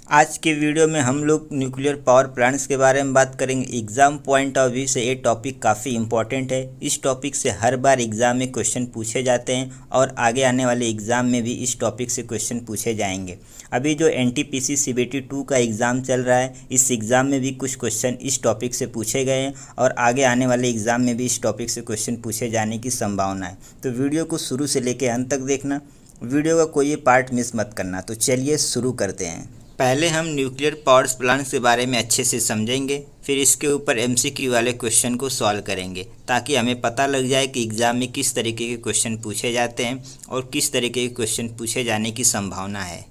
आज के वीडियो में हम लोग न्यूक्लियर पावर प्लांट्स के बारे में बात करेंगे। एग्ज़ाम पॉइंट ऑफ व्यू से ये टॉपिक काफ़ी इंपॉर्टेंट है। इस टॉपिक से हर बार एग्ज़ाम में क्वेश्चन पूछे जाते हैं और आगे आने वाले एग्ज़ाम में भी इस टॉपिक से क्वेश्चन पूछे जाएंगे। अभी जो NTPC CBT 2 का एग्ज़ाम चल रहा है, इस एग्ज़ाम में भी कुछ क्वेश्चन इस टॉपिक से पूछे गए हैं और आगे आने वाले एग्ज़ाम में भी इस टॉपिक से क्वेश्चन पूछे जाने की संभावना है। तो वीडियो को शुरू से लेकर अंत तक देखना, वीडियो का कोई पार्ट मिस मत करना। तो चलिए शुरू करते हैं। पहले हम न्यूक्लियर पावर प्लांट्स के बारे में अच्छे से समझेंगे, फिर इसके ऊपर MCQ वाले क्वेश्चन को सॉल्व करेंगे ताकि हमें पता लग जाए कि एग्ज़ाम में किस तरीके के क्वेश्चन पूछे जाते हैं और किस तरीके के क्वेश्चन पूछे जाने की संभावना है।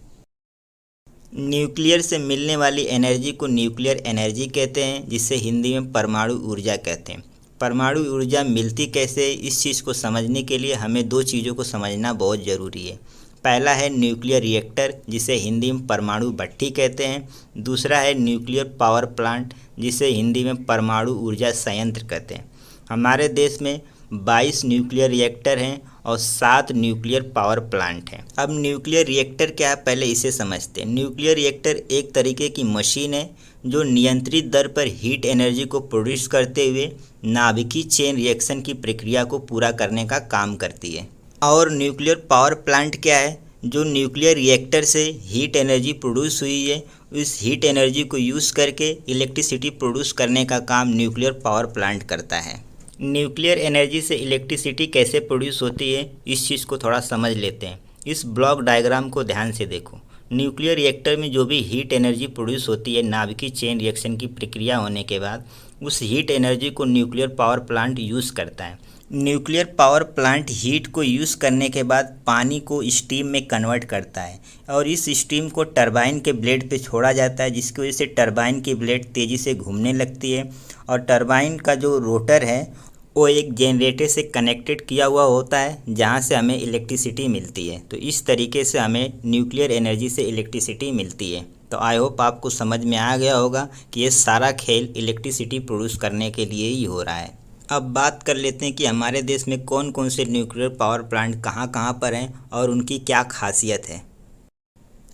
न्यूक्लियर से मिलने वाली एनर्जी को न्यूक्लियर एनर्जी कहते हैं, जिसे हिंदी में परमाणु ऊर्जा कहते हैं। परमाणु ऊर्जा मिलती कैसे, इस चीज़ को समझने के लिए हमें दो चीज़ों को समझना बहुत ज़रूरी है। पहला है न्यूक्लियर रिएक्टर, जिसे हिंदी में परमाणु भट्ठी कहते हैं। दूसरा है न्यूक्लियर पावर प्लांट, जिसे हिंदी में परमाणु ऊर्जा संयंत्र कहते हैं। हमारे देश में 22 न्यूक्लियर रिएक्टर हैं और 7 न्यूक्लियर पावर प्लांट हैं। अब न्यूक्लियर रिएक्टर क्या है, पहले इसे समझते हैं। न्यूक्लियर रिएक्टर एक तरीके की मशीन है जो नियंत्रित दर पर हीट एनर्जी को प्रोड्यूस करते हुए नाभिकीय चेन रिएक्शन की प्रक्रिया को पूरा करने का काम करती है। और न्यूक्लियर पावर प्लांट क्या है, जो न्यूक्लियर रिएक्टर से हीट एनर्जी प्रोड्यूस हुई है, उस हीट एनर्जी को यूज़ करके इलेक्ट्रिसिटी प्रोड्यूस करने का काम न्यूक्लियर पावर प्लांट करता है। न्यूक्लियर एनर्जी से इलेक्ट्रिसिटी कैसे प्रोड्यूस होती है, इस चीज़ को थोड़ा समझ लेते हैं। इस ब्लॉक डायग्राम को ध्यान से देखो। न्यूक्लियर रिएक्टर में जो भी हीट एनर्जी प्रोड्यूस होती है नाभिकीय चेन रिएक्शन की प्रक्रिया होने के बाद, उस हीट एनर्जी को न्यूक्लियर पावर प्लांट यूज़ करता है। न्यूक्लियर पावर प्लांट हीट को यूज़ करने के बाद पानी को स्टीम में कन्वर्ट करता है और इस स्टीम को टरबाइन के ब्लेड पे छोड़ा जाता है, जिसकी वजह से टरबाइन की ब्लेड तेज़ी से घूमने लगती है और टरबाइन का जो रोटर है वो एक जनरेटर से कनेक्टेड किया हुआ होता है, जहाँ से हमें इलेक्ट्रिसिटी मिलती है। तो इस तरीके से हमें न्यूक्लियर एनर्जी से इलेक्ट्रिसिटी मिलती है। तो आई होप आपको समझ में आ गया होगा कि ये सारा खेल इलेक्ट्रिसिटी प्रोड्यूस करने के लिए ही हो रहा है। अब बात कर लेते हैं कि हमारे देश में कौन कौन से न्यूक्लियर पावर प्लांट कहाँ कहाँ पर हैं और उनकी क्या खासियत है।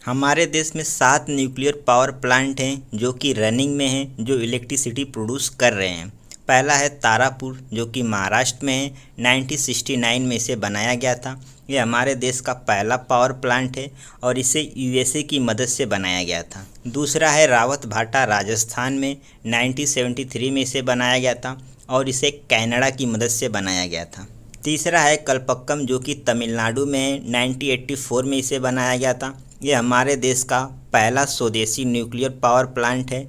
हमारे देश में 7 न्यूक्लियर पावर प्लांट हैं जो कि रनिंग में हैं, जो इलेक्ट्रिसिटी प्रोड्यूस कर रहे हैं। पहला है तारापुर, जो कि महाराष्ट्र में है। 1969 में इसे बनाया गया था। ये हमारे देश का पहला पावर प्लांट है और इसे USA की मदद से बनाया गया था। दूसरा है रावत भाटा, राजस्थान में। 1973 में इसे बनाया गया था और इसे कनाडा की मदद से बनाया गया था। तीसरा है कलपक्कम, जो कि तमिलनाडु में है। 1984 में इसे बनाया गया था। ये हमारे देश का पहला स्वदेशी न्यूक्लियर पावर प्लांट है।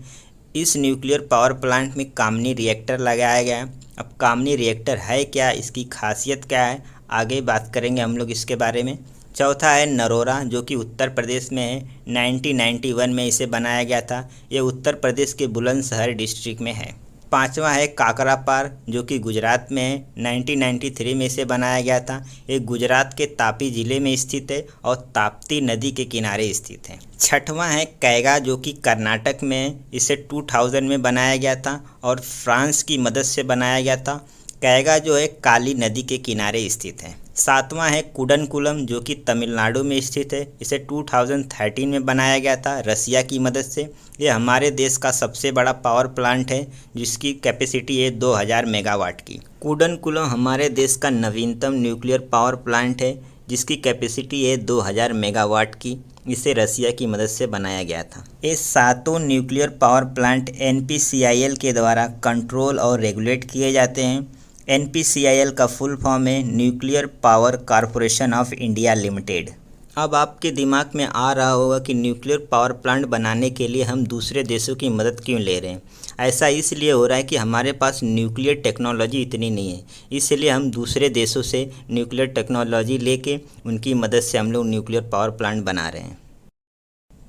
इस न्यूक्लियर पावर प्लांट में कामनी रिएक्टर लगाया गया है। अब कामनी रिएक्टर है क्या, इसकी खासियत क्या है, आगे बात करेंगे हम लोग इसके बारे में। चौथा है नरोरा, जो कि उत्तर प्रदेश में है। 1991 में इसे बनाया गया था। ये उत्तर प्रदेश के बुलंदशहर डिस्ट्रिक्ट में है। पांचवा है काकरापार, जो कि गुजरात में है। 1993 में इसे बनाया गया था। ये गुजरात के तापी ज़िले में स्थित है और ताप्ती नदी के किनारे स्थित है। छठवां है कैगा, जो कि कर्नाटक में है। इसे 2000 में बनाया गया था और फ्रांस की मदद से बनाया गया था। कैगा जो है काली नदी के किनारे स्थित है। सातवां है कुडनकुलम, जो कि तमिलनाडु में स्थित है। इसे 2013 में बनाया गया था रसिया की मदद से। ये हमारे देश का सबसे बड़ा पावर प्लांट है, जिसकी कैपेसिटी है 2000 मेगावाट की। कुडनकुलम हमारे देश का नवीनतम न्यूक्लियर पावर प्लांट है, जिसकी कैपेसिटी है 2000 मेगावाट की। इसे रसिया की मदद से बनाया गया था। ये सातों न्यूक्लियर पावर प्लांट NPCIL के द्वारा कंट्रोल और रेगुलेट किए जाते हैं। NPCIL का फुल फॉर्म है nuclear power corporation of India limited. अब आपके दिमाग में आ रहा होगा कि न्यूक्लियर पावर प्लांट बनाने के लिए हम दूसरे देशों की मदद क्यों ले रहे हैं। ऐसा इसलिए हो रहा है कि हमारे पास न्यूक्लियर टेक्नोलॉजी इतनी नहीं है, इसलिए हम दूसरे देशों से न्यूक्लियर टेक्नोलॉजी लेके उनकी मदद से हम लोग न्यूक्लियर पावर प्लांट बना रहे हैं।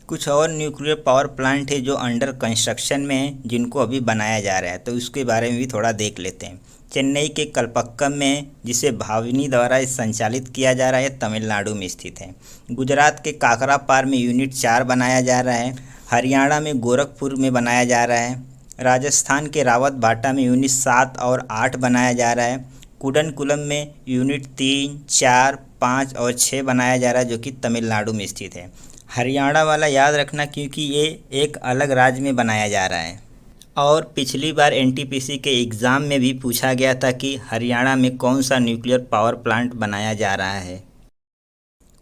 कुछ और न्यूक्लियर पावर प्लांट है जो अंडर कंस्ट्रक्शन में है, जिनको अभी बनाया जा रहा है, तो उसके बारे में भी थोड़ा देख लेते हैं। चेन्नई के कलपक्कम में, जिसे भाविनी द्वारा संचालित किया जा रहा है, तमिलनाडु में स्थित है। गुजरात के काकरापार में यूनिट 4 बनाया जा रहा है। हरियाणा में गोरखपुर में बनाया जा रहा है। राजस्थान के रावत भाटा में यूनिट 7 और 8 बनाया जा रहा है। कुडनकुलम में यूनिट 3, 4, 5 और 6 बनाया जा रहा है, जो कि तमिलनाडु में स्थित है। हरियाणा वाला याद रखना क्योंकि ये एक अलग राज्य में बनाया जा रहा है। और पिछली बार एनटीपीसी के एग्ज़ाम में भी पूछा गया था कि हरियाणा में कौन सा न्यूक्लियर पावर प्लांट बनाया जा रहा है।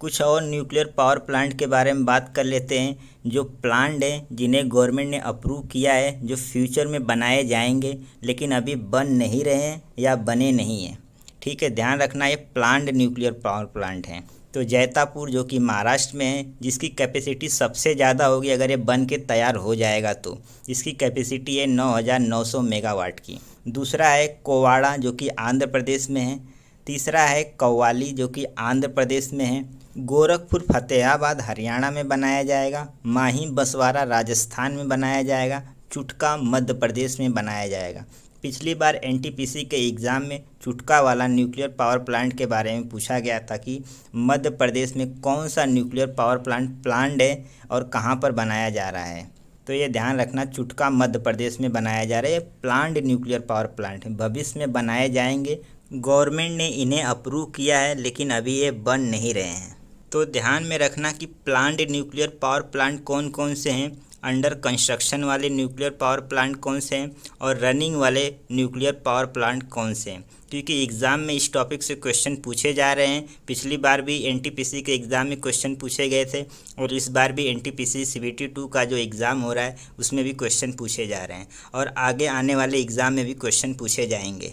कुछ और न्यूक्लियर पावर प्लांट के बारे में बात कर लेते हैं, जो प्लांट हैं जिन्हें गवर्नमेंट ने अप्रूव किया है, जो फ्यूचर में बनाए जाएंगे लेकिन अभी बन नहीं रहे हैं या बने नहीं हैं। ठीक है, ध्यान रखना, ये प्लांट न्यूक्लियर पावर प्लांट हैं। तो जैतापुर जो कि महाराष्ट्र में है, जिसकी कैपेसिटी सबसे ज़्यादा होगी अगर ये बन के तैयार हो जाएगा तो, इसकी कैपेसिटी है 9,900 मेगावाट की। दूसरा है कोवाड़ा जो कि आंध्र प्रदेश में है। तीसरा है कव्वाली जो कि आंध्र प्रदेश में है। गोरखपुर फतेहाबाद हरियाणा में बनाया जाएगा। माही बंसवाड़ा राजस्थान में बनाया जाएगा। चुटका मध्य प्रदेश में बनाया जाएगा। पिछली बार एनटीपीसी के एग्ज़ाम में चुटका वाला न्यूक्लियर पावर प्लांट के बारे में पूछा गया था कि मध्य प्रदेश में कौन सा न्यूक्लियर पावर प्लांट है और कहाँ पर बनाया जा रहा है। तो ये ध्यान रखना, चुटका मध्य प्रदेश में बनाया जा रहा है। प्लांट न्यूक्लियर पावर प्लांट है, भविष्य में बनाए जाएंगे। गवर्नमेंट ने इन्हें अप्रूव किया है लेकिन अभी ये बन नहीं रहे हैं। तो ध्यान में रखना कि प्लांट न्यूक्लियर पावर प्लांट कौन कौन से हैं, अंडर कंस्ट्रक्शन वाले न्यूक्लियर पावर प्लांट कौन से हैं और रनिंग वाले न्यूक्लियर पावर प्लांट कौन से हैं, क्योंकि एग्ज़ाम में इस टॉपिक से क्वेश्चन पूछे जा रहे हैं। पिछली बार भी एनटीपीसी के एग्ज़ाम में क्वेश्चन पूछे गए थे और इस बार भी एनटीपीसी CBT 2 का जो एग्ज़ाम हो रहा है उसमें भी क्वेश्चन पूछे जा रहे हैं और आगे आने वाले एग्ज़ाम में भी क्वेश्चन पूछे जाएंगे।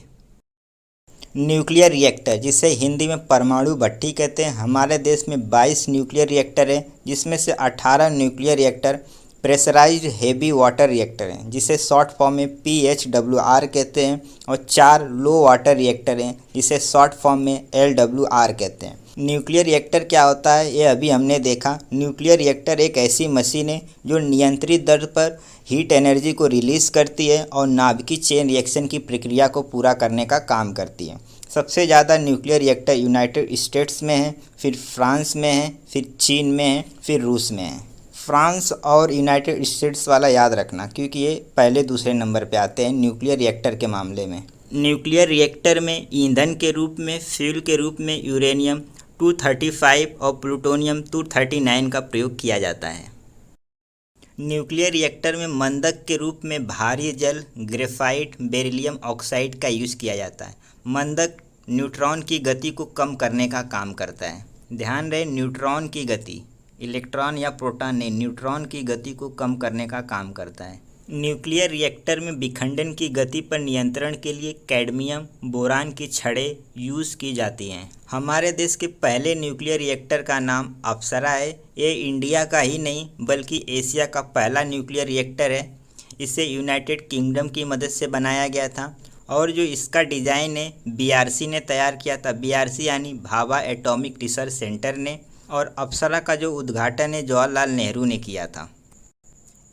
न्यूक्लियर रिएक्टर, जिसे हिंदी में परमाणु भट्टी कहते हैं, हमारे देश में 22 न्यूक्लियर रिएक्टर हैं, जिसमें से 18 nuclear reactor pressurized heavy water reactor हैं, जिसे शॉर्ट फॉर्म में PHWR कहते हैं, और 4 लो वाटर रिएक्टर हैं, जिसे शॉर्ट फॉर्म में LWR कहते हैं। न्यूक्लियर रिएक्टर क्या होता है ये अभी हमने देखा। न्यूक्लियर रिएक्टर एक ऐसी मशीन है जो नियंत्रित दर पर हीट एनर्जी को रिलीज़ करती है और नाभिकीय चेन रिएक्शन की प्रक्रिया को पूरा करने का काम करती है। सबसे ज़्यादा न्यूक्लियर रिएक्टर यूनाइटेड स्टेट्स में है, फिर फ्रांस में है, फिर चीन में है, फिर रूस में है। फ्रांस और यूनाइटेड स्टेट्स वाला याद रखना क्योंकि ये पहले दूसरे नंबर पे आते हैं न्यूक्लियर रिएक्टर के मामले में। न्यूक्लियर रिएक्टर में ईंधन के रूप में, फ्यूल के रूप में यूरेनियम 235 और प्लूटोनियम 239 का प्रयोग किया जाता है। न्यूक्लियर रिएक्टर में मंदक के रूप में भारी जल, ग्रेफाइट, बेरिलियम ऑक्साइड का यूज़ किया जाता है। मंदक न्यूट्रॉन की गति को कम करने का काम करता है। ध्यान रहे, न्यूट्रॉन की गति, इलेक्ट्रॉन या प्रोटॉन नहीं, न्यूट्रॉन की गति को कम करने का काम करता है। न्यूक्लियर रिएक्टर में विखंडन की गति पर नियंत्रण के लिए कैडमियम, बोरान की छड़ें यूज़ की जाती हैं। हमारे देश के पहले न्यूक्लियर रिएक्टर का नाम अप्सरा है। ये इंडिया का ही नहीं बल्कि एशिया का पहला न्यूक्लियर रिएक्टर है। इसे यूनाइटेड किंगडम की मदद से बनाया गया था और जो इसका डिज़ाइन है BRC ने तैयार किया था। BRC यानी भाभा एटॉमिक रिसर्च सेंटर ने, और अप्सरा का जो उद्घाटन है जवाहरलाल नेहरू ने किया था।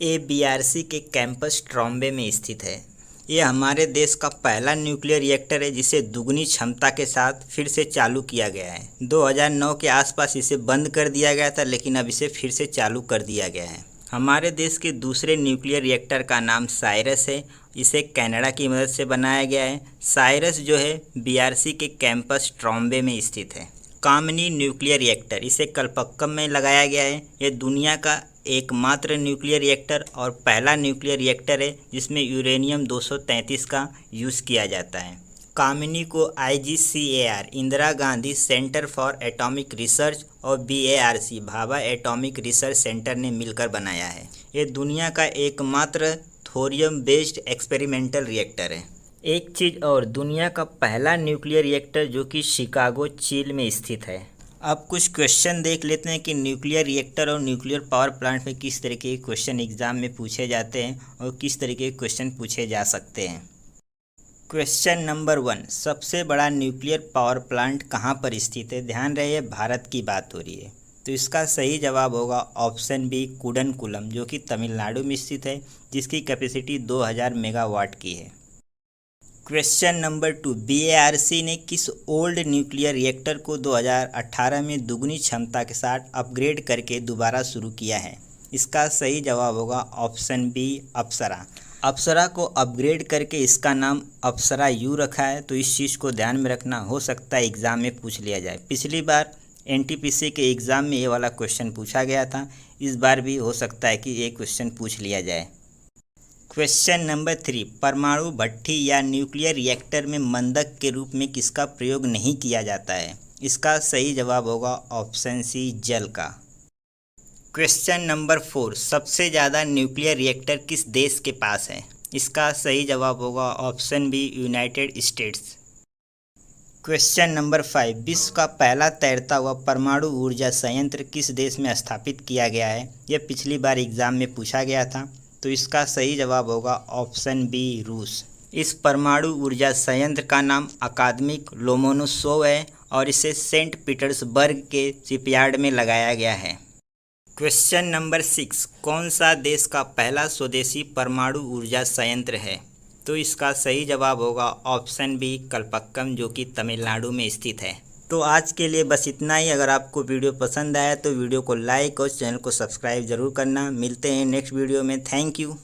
ये BRC के कैंपस ट्रॉम्बे में स्थित है। ये हमारे देश का पहला न्यूक्लियर रिएक्टर है जिसे दुगनी क्षमता के साथ फिर से चालू किया गया है। 2009 के आसपास इसे बंद कर दिया गया था लेकिन अब इसे फिर से चालू कर दिया गया है। हमारे देश के दूसरे न्यूक्लियर रिएक्टर का नाम साइरस है। इसे कनाडा की मदद से बनाया गया है। साइरस जो है BRC के कैंपस ट्रॉम्बे में स्थित है। कामिनी न्यूक्लियर रिएक्टर, इसे कलपक्कम में लगाया गया है। ये दुनिया का एकमात्र न्यूक्लियर रिएक्टर और पहला न्यूक्लियर रिएक्टर है जिसमें यूरेनियम 233 का यूज़ किया जाता है। कामिनी को IGCAR Indira Gandhi centre for atomic research और BARC Bhabha atomic research centre ने मिलकर बनाया है। ये दुनिया का एकमात्र थोरियम बेस्ड एक्सपेरिमेंटल रिएक्टर है। एक चीज़ और, दुनिया का पहला न्यूक्लियर रिएक्टर जो कि शिकागो चीन में स्थित है। अब कुछ क्वेश्चन देख लेते हैं कि न्यूक्लियर रिएक्टर और न्यूक्लियर पावर प्लांट में किस तरीके के क्वेश्चन एग्जाम में पूछे जाते हैं और किस तरीके के क्वेश्चन पूछे जा सकते हैं। क्वेश्चन नंबर 1, सबसे बड़ा न्यूक्लियर पावर प्लांट कहाँ पर स्थित है? ध्यान रहे भारत की बात हो रही है, तो इसका सही जवाब होगा ऑप्शन बी कुडनकुलम, जो कि तमिलनाडु में स्थित है, जिसकी कैपेसिटी 2000 मेगावाट की है। क्वेश्चन नंबर 2, BARC ने किस ओल्ड न्यूक्लियर रिएक्टर को 2018 में दुगनी क्षमता के साथ अपग्रेड करके दोबारा शुरू किया है? इसका सही जवाब होगा ऑप्शन बी अप्सरा। अप्सरा को अपग्रेड करके इसका नाम अप्सरा U रखा है, तो इस चीज़ को ध्यान में रखना, हो सकता है एग्ज़ाम में पूछ लिया जाए। पिछली बार एनटीपीसी के एग्ज़ाम में ये वाला क्वेश्चन पूछा गया था। इस बार भी हो सकता है कि ये क्वेश्चन पूछ लिया जाए। क्वेश्चन नंबर 3, परमाणु भट्ठी या न्यूक्लियर रिएक्टर में मंदक के रूप में किसका प्रयोग नहीं किया जाता है? इसका सही जवाब होगा ऑप्शन सी, जल का। क्वेश्चन नंबर 4, सबसे ज़्यादा न्यूक्लियर रिएक्टर किस देश के पास है? इसका सही जवाब होगा option B, United States. Question number 5, विश्व का पहला तैरता हुआ परमाणु ऊर्जा संयंत्र किस देश में स्थापित किया गया है? यह पिछली बार एग्जाम में पूछा गया था, तो इसका सही जवाब होगा ऑप्शन बी, रूस। इस परमाणु ऊर्जा संयंत्र का नाम अकादमिक लोमोनोसोव है और इसे सेंट पीटर्सबर्ग के शिपयार्ड में लगाया गया है। क्वेश्चन नंबर 6, कौन सा देश का पहला स्वदेशी परमाणु ऊर्जा संयंत्र है? तो इसका सही जवाब होगा ऑप्शन बी, कल्पक्कम, जो कि तमिलनाडु में स्थित है। तो आज के लिए बस इतना ही। अगर आपको वीडियो पसंद आया तो वीडियो को लाइक और चैनल को सब्सक्राइब जरूर करना। मिलते हैं नेक्स्ट वीडियो में। Thank you.